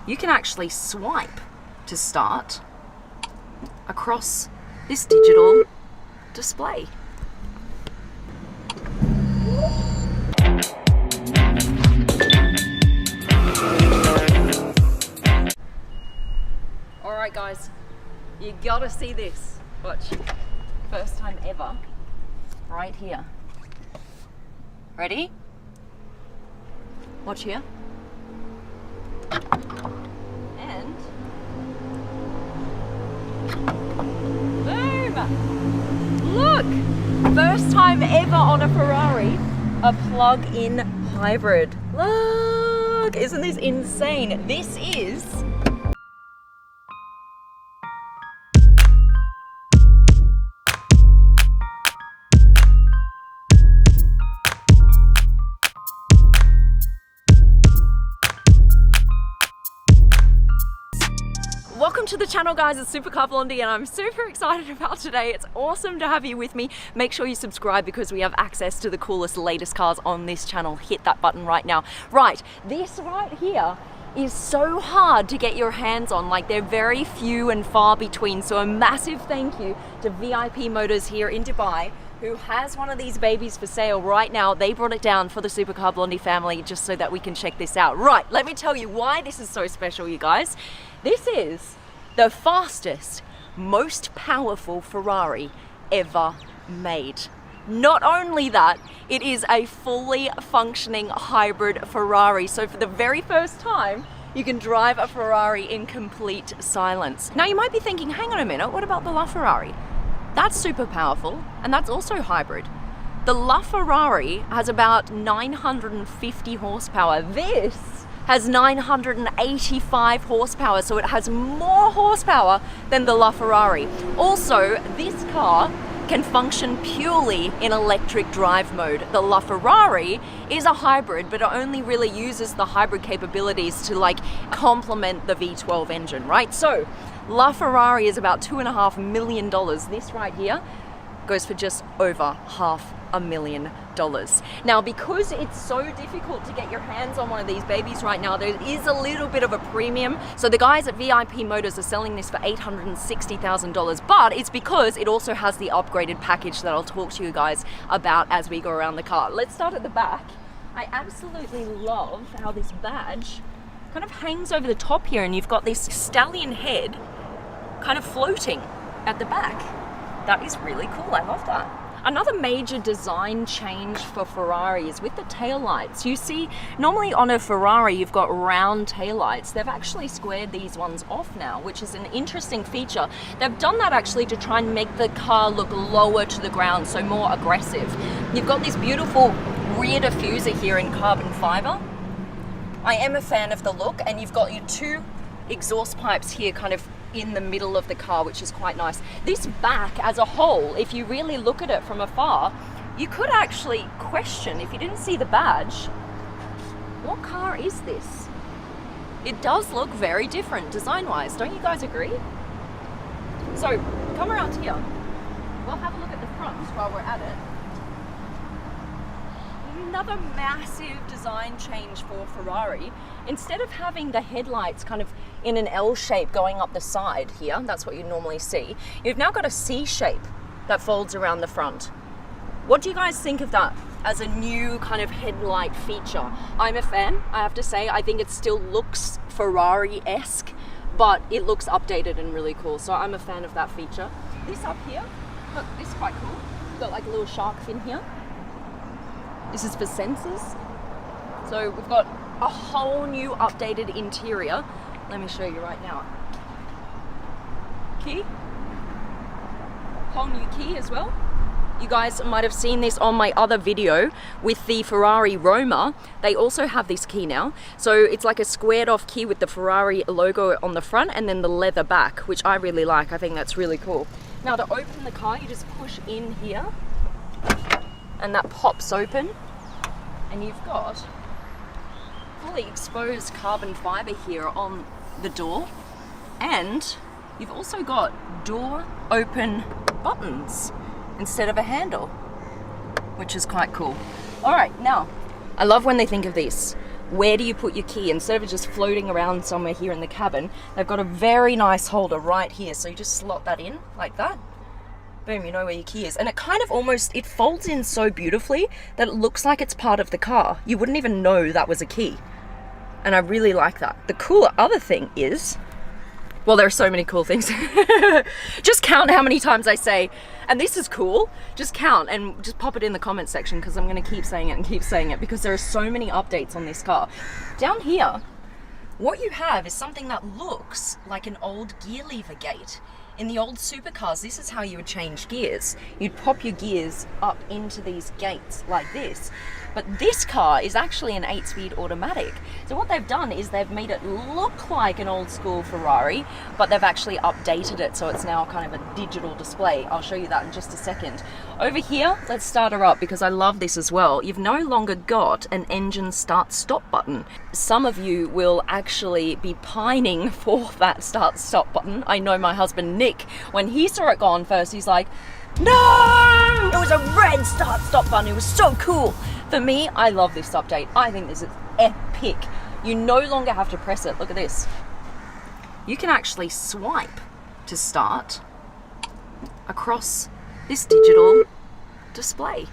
you can actually swipe to start across this digital display. Alright guys, you gotta see this. Watch. First time ever. Right here. Ready? Watch here. And boom! Look! First time ever on a Ferrari, a plug-in hybrid. Look! Isn't this insane? This is welcome to the channel guys, it's Supercar Blondie and I'm super excited about today. It's awesome to have you with me. Make sure you subscribe because we have access to the coolest, latest cars on this channel. Hit that button right now. Right, this right here is so hard to get your hands on, like they're very few and far between. So a massive thank you to VIP Motors here in Dubai, who has one of these babies for sale right now. They brought it down for the Supercar Blondie family just so that we can check this out. Right, let me tell you why this is so special, you guys. This is the fastest, most powerful Ferrari ever made. Not only that, it is a fully functioning hybrid Ferrari. So for the very first time, you can drive a Ferrari in complete silence. Now you might be thinking, hang on a minute, what about the LaFerrari? That's super powerful, and that's also hybrid. The LaFerrari has about 950 horsepower. This has 985 horsepower, so it has more horsepower than the LaFerrari. Also, this car can function purely in electric drive mode. The LaFerrari is a hybrid, but it only really uses the hybrid capabilities to like complement the V12 engine, right? So LaFerrari is about $2.5 million. This right here goes for just over $500,000. Now, because it's so difficult to get your hands on one of these babies right now, there is a little bit of a premium. So the guys at VIP Motors are selling this for $860,000, but it's because it also has the upgraded package that I'll talk to you guys about as we go around the car. Let's start at the back. I absolutely love how this badge kind of hangs over the top here, and you've got this stallion head kind of floating at the back. That is really cool, I love that. Another major design change for Ferrari is with the taillights. You see, normally on a Ferrari, you've got round taillights. They've actually squared these ones off now, which is an interesting feature. They've done that actually to try and make the car look lower to the ground, so more aggressive. You've got this beautiful rear diffuser here in carbon fiber. I am a fan of the look, and you've got your two exhaust pipes here kind of in the middle of the car, which is quite nice. This back as a whole, if you really look at it from afar, you could actually question, if you didn't see the badge, what car is this? It does look very different design-wise, don't you guys agree? So come around here, we'll have a look at the front while we're at it. Another massive design change for Ferrari. Instead of having the headlights kind of in an L shape going up the side here, that's what you normally see, you've now got a C shape that folds around the front. What do you guys think of that as a new kind of headlight feature? I'm a fan, I have to say. I think it still looks Ferrari-esque, but it looks updated and really cool, so I'm a fan of that feature. This up here, look, this is quite cool. We've got like a little shark fin here. This is for sensors. So we've got a whole new updated interior. Let me show you right now. Key. Whole new key as well. You guys might have seen this on my other video with the Ferrari Roma. They also have this key now. So it's like a squared off key with the Ferrari logo on the front and then the leather back, which I really like. I think that's really cool. Now to open the car, you just push in here and that pops open. And you've got fully exposed carbon fiber here on the door, and you've also got door open buttons instead of a handle, which is quite cool. All right, now I love when they think of this. where do you put your key? Instead of it just floating around somewhere here in the cabin, they've got a very nice holder right here. So you just slot that in like that. Boom, you know where your key is. And it kind of almost, it folds in so beautifully that it looks like it's part of the car. You wouldn't even know that was a key. And I really like that. The cooler other thing is, well, there are so many cool things. Just count how many times I say, and this is cool. Just count and just pop it in the comment section, because I'm going to keep saying it and keep saying it, because there are so many updates on this car. Down here, what you have is something that looks like an old gear lever gate. In the old supercars, this is how you would change gears. You'd pop your gears up into these gates like this. But this car is actually an 8-speed automatic. So what they've done is they've made it look like an old school Ferrari, but they've actually updated it so it's now kind of a digital display. I'll show you that in just a second. Over here, let's start her up because I love this as well. You've no longer got an engine start-stop button. Some of you will actually be pining for that start-stop button. I know my husband Nick, when he saw it go on first, he's like, no! It was a red start-stop button. It was so cool. For me, I love this update. I think this is epic. You no longer have to press it. Look at this. You can actually swipe to start across this digital display.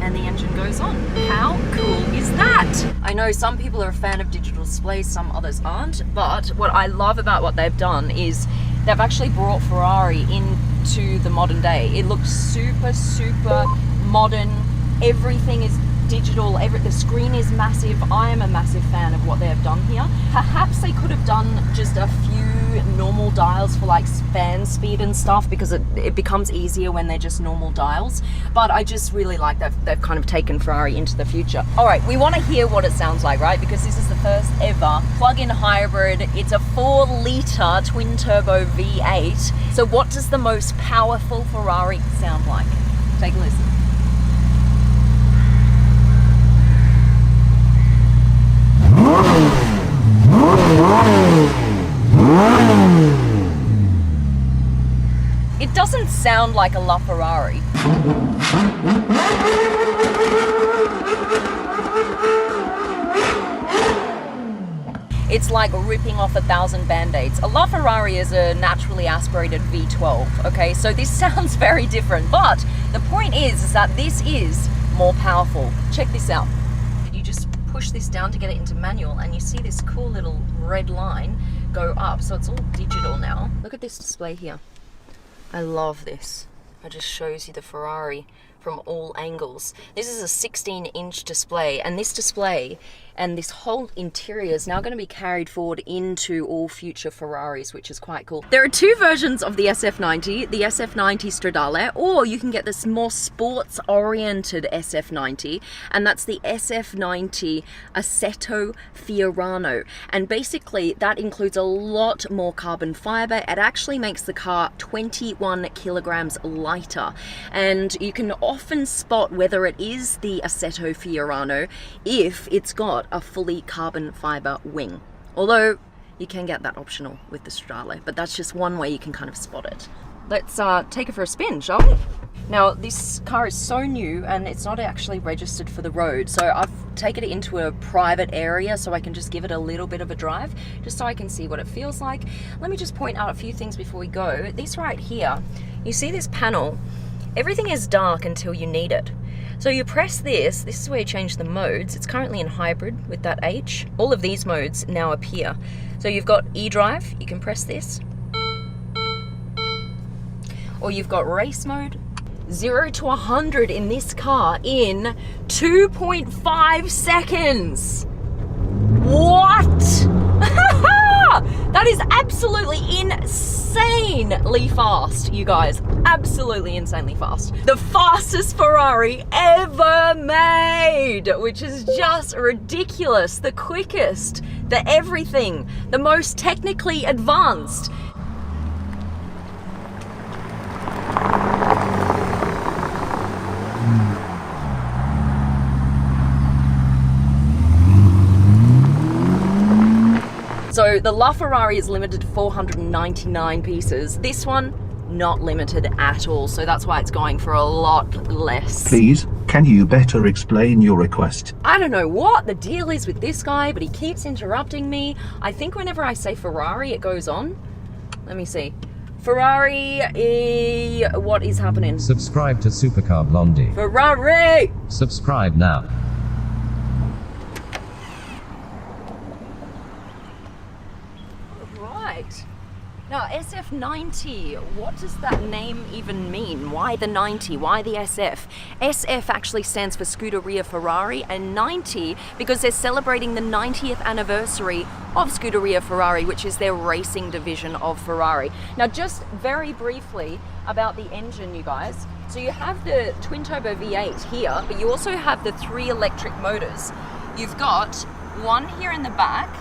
And the engine goes on. How cool is that? I know some people are a fan of digital displays, some others aren't, but what I love about what they've done is they've actually brought Ferrari into the modern day. It looks super, super modern. Everything is digital. The screen is massive. I am a massive fan of what they have done here. Perhaps they could have done just a few normal dials for like fan speed and stuff, because it becomes easier when they're just normal dials. But I just really like that they've kind of taken Ferrari into the future. All right, we want to hear what it sounds like, right? Because this is the first ever plug-in hybrid. It's a 4-litre twin-turbo V8. So what does the most powerful Ferrari sound like? Take a listen. It doesn't sound like a LaFerrari. It's like ripping off 1,000 band-aids. A LaFerrari is a naturally aspirated V12, okay? So this sounds very different, but the point is that this is more powerful. Check this out. You just push this down to get it into manual, and you see this cool little red line go up. So it's all digital now. Look at this display here. I love this. It just shows you the Ferrari from all angles. This is a 16-inch display, and this display and this whole interior is now going to be carried forward into all future Ferraris, which is quite cool. There are two versions of the SF90, the SF90 Stradale, or you can get this more sports-oriented SF90, and that's the SF90 Assetto Fiorano. And basically, that includes a lot more carbon fiber. It actually makes the car 21 kilograms lighter, and you can often spot whether it is the Assetto Fiorano if it's got a fully carbon fiber wing. Although you can get that optional with the Stradale, but that's just one way you can kind of spot it. Let's take it for a spin, shall we? Now, this car is so new and it's not actually registered for the road, so I've taken it into a private area so I can just give it a little bit of a drive, just so I can see what it feels like. Let me just point out a few things before we go. This right here, you see this panel? Everything is dark until you need it. So you press this is where you change the modes. It's currently in hybrid with that H. All of these modes now appear. So you've got eDrive, you can press this. Or you've got race mode. 0 to 100 in this car in 2.5 seconds. What? That is absolutely insanely fast, you guys. Absolutely insanely fast. The fastest Ferrari ever made, which is just ridiculous. The quickest, the everything, the most technically advanced. So the LaFerrari is limited to 499 pieces. This one, not limited at all. So that's why it's going for a lot less. Please Can you better explain your request? I don't know what the deal is with this guy, but he keeps interrupting me. I think whenever I say Ferrari, it goes on. Let me see. Ferrari, what is happening? Subscribe to Supercar Blondie. Ferrari! Subscribe now. Right. Now, SF90, what does that name even mean? Why the 90? Why the SF? SF actually stands for Scuderia Ferrari, and 90 because they're celebrating the 90th anniversary of Scuderia Ferrari, which is their racing division of Ferrari. Now, just very briefly about the engine, you guys. So you have the twin turbo V8 here, but you also have the 3 electric motors. You've got one here in the back,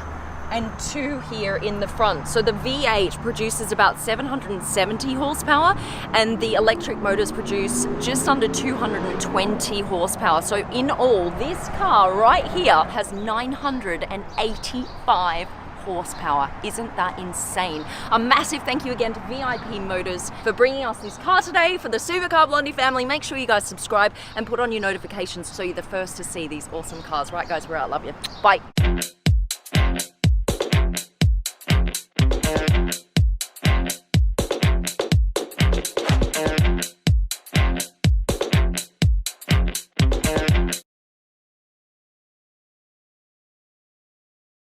and 2 here in the front. So the V8 produces about 770 horsepower and the electric motors produce just under 220 horsepower. So in all, this car right here has 985 horsepower. Isn't that insane? A massive thank you again to VIP Motors for bringing us this car today. For the Supercar Blondie family, make sure you guys subscribe and put on your notifications so you're the first to see these awesome cars. Right guys, we're out. Love you. Bye.